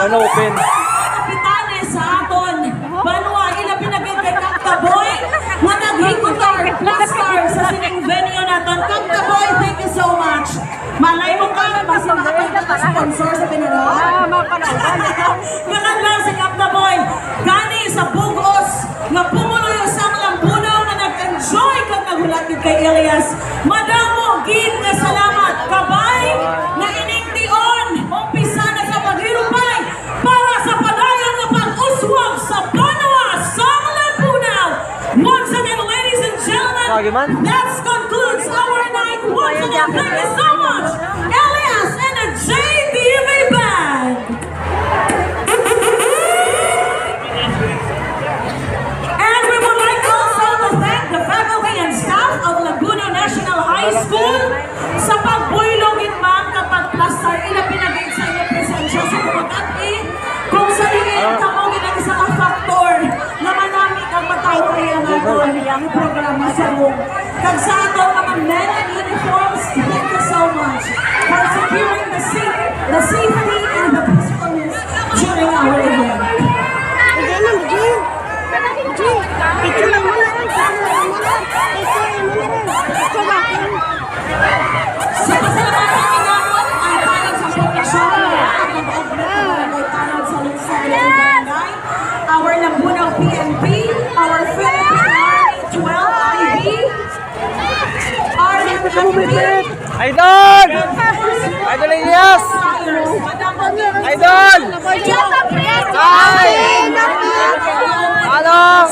Ano open? Kapitanes sa aton. Banwa, ila pinagay kay Kaktaboy. Nga naghikutar, plastar sa sining venue naton. Kaktaboy, thank you so much. Malay mo ka, basta makapagda ka sponsor sa pinagawa. Nakadla si Kaktaboy. Gani sa Bugos, nga pumuloy sa Lambunaw na nag-enjoy kag naghulagid kay Elias. Madamo, gid nga salamat. Kabay, na iningdion. Umpisa na sa paghirupay para sa padayon nga pag-uswag sa Banwa sa Lambunaw. Once again, ladies and gentlemen, that concludes our night. Once again, thank you so much, Elias and the JDV Band. And we would like also to thank the faculty and staff of Laguna National High School sa pagbuylogin man kapag plastar ila pinagay sa inyong presensya sa pagkati kung sa tingin kamo ginang isa ka faktor na manami kang matawari ang aton ang programa sa room. Kag sa aton mga men in uniforms, thank you so much for securing the safety and the peacefulness during our event. Sa pasalamatan kinamot ang tanong sa proteksyon at nag-admit na tanong sa lungsod ng barangay, our Lambunaw PNP, our Philippine Army 12 IB, our PNP, Idol! Idol Elias! Idol! Hi! Ano?